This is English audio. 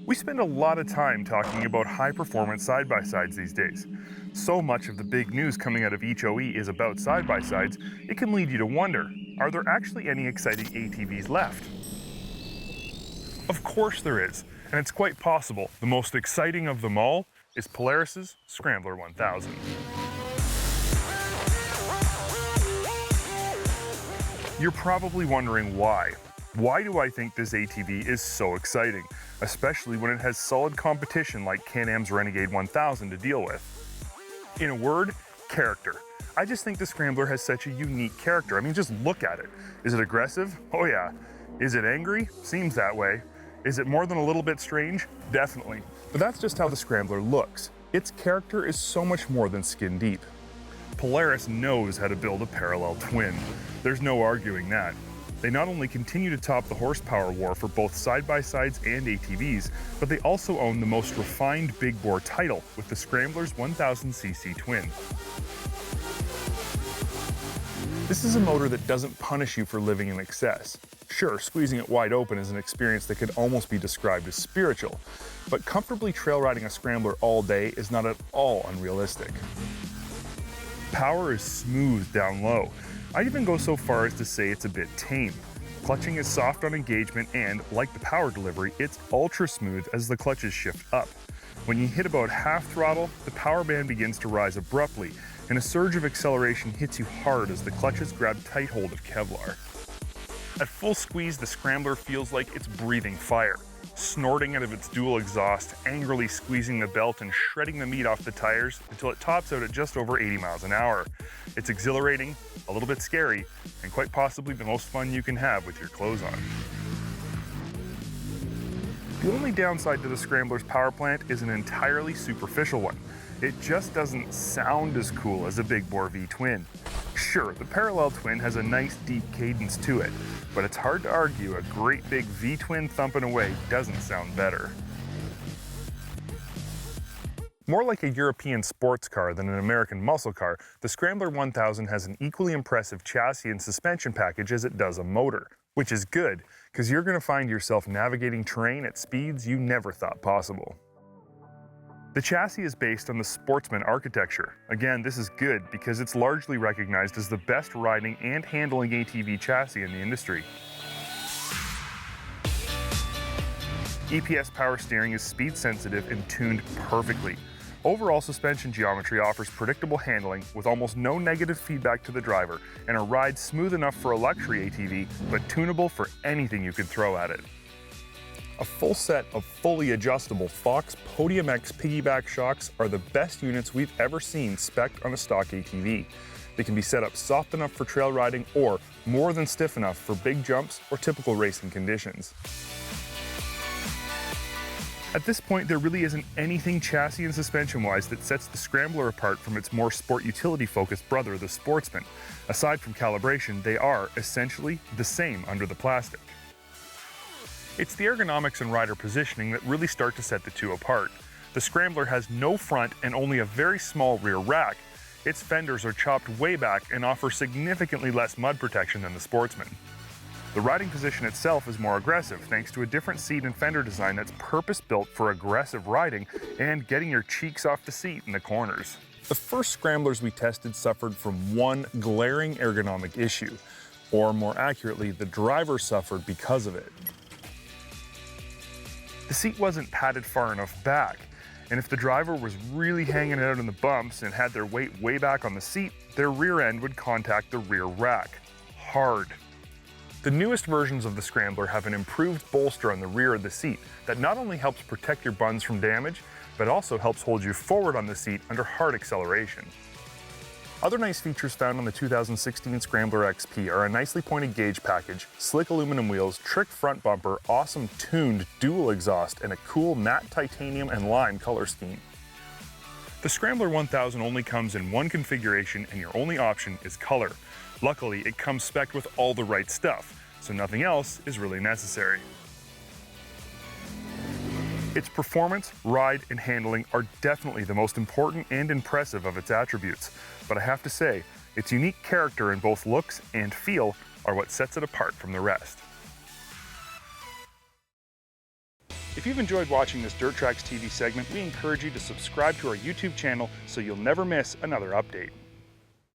We spend a lot of time talking about high-performance side-by-sides these days. So much of the big news coming out of each OE is about side-by-sides, it can lead you to wonder, are there actually any exciting ATVs left? Of course there is, and it's quite possible the most exciting of them all is Polaris's Scrambler 1000. You're probably wondering why. Why do I think this ATV is so exciting, especially when it has solid competition like Can-Am's Renegade 1000 to deal with? In a word, character. I just think the Scrambler has such a unique character. I mean, just look at it. Is it aggressive? Oh yeah. Is it angry? Seems that way. Is it more than a little bit strange? Definitely. But that's just how the Scrambler looks. Its character is so much more than skin deep. Polaris knows how to build a parallel twin. There's no arguing that. They not only continue to top the horsepower war for both side-by-sides and ATVs, but they also own the most refined big bore title with the Scrambler's 1000cc twin. This is a motor that doesn't punish you for living in excess. Sure, squeezing it wide open is an experience that could almost be described as spiritual, but comfortably trail riding a Scrambler all day is not at all unrealistic. Power is smooth down low. I'd even go so far as to say it's a bit tame. Clutching is soft on engagement and, like the power delivery, it's ultra smooth as the clutches shift up. When you hit about half throttle, the power band begins to rise abruptly, and a surge of acceleration hits you hard as the clutches grab tight hold of Kevlar. At full squeeze, the Scrambler feels like it's breathing fire, snorting out of its dual exhaust, angrily squeezing the belt and shredding the meat off the tires until it tops out at just over 80 miles an hour. It's exhilarating, a little bit scary, and quite possibly the most fun you can have with your clothes on. The only downside to the Scrambler's power plant is an entirely superficial one. It just doesn't sound as cool as a big bore V-twin. Sure, the parallel twin has a nice deep cadence to it, but it's hard to argue a great big V-twin thumping away doesn't sound better. More like a European sports car than an American muscle car, the Scrambler 1000 has an equally impressive chassis and suspension package as it does a motor, which is good, because you're going to find yourself navigating terrain at speeds you never thought possible. The chassis is based on the Sportsman architecture. Again, this is good because it's largely recognized as the best riding and handling ATV chassis in the industry. EPS power steering is speed sensitive and tuned perfectly. Overall suspension geometry offers predictable handling with almost no negative feedback to the driver and a ride smooth enough for a luxury ATV, but tunable for anything you can throw at it. A full set of fully adjustable Fox Podium X piggyback shocks are the best units we've ever seen spec'd on a stock ATV. They can be set up soft enough for trail riding or more than stiff enough for big jumps or typical racing conditions. At this point, there really isn't anything chassis and suspension-wise that sets the Scrambler apart from its more sport utility-focused brother, the Sportsman. Aside from calibration, they are essentially the same under the plastic. It's the ergonomics and rider positioning that really start to set the two apart. The Scrambler has no front and only a very small rear rack. Its fenders are chopped way back and offer significantly less mud protection than the Sportsman. The riding position itself is more aggressive thanks to a different seat and fender design that's purpose-built for aggressive riding and getting your cheeks off the seat in the corners. The first Scramblers we tested suffered from one glaring ergonomic issue, or more accurately, the driver suffered because of it. The seat wasn't padded far enough back, and if the driver was really hanging out in the bumps and had their weight way back on the seat, their rear end would contact the rear rack. Hard. The newest versions of the Scrambler have an improved bolster on the rear of the seat that not only helps protect your buns from damage, but also helps hold you forward on the seat under hard acceleration. Other nice features found on the 2016 Scrambler XP are a nicely pointed gauge package, slick aluminum wheels, tricked front bumper, awesome tuned dual exhaust, and a cool matte titanium and lime color scheme. The Scrambler 1000 only comes in one configuration and your only option is color. Luckily, it comes spec'd with all the right stuff, so nothing else is really necessary. Its performance, ride, and handling are definitely the most important and impressive of its attributes, but I have to say, its unique character in both looks and feel are what sets it apart from the rest. If you've enjoyed watching this Dirt Trax TV segment, we encourage you to subscribe to our YouTube channel so you'll never miss another update.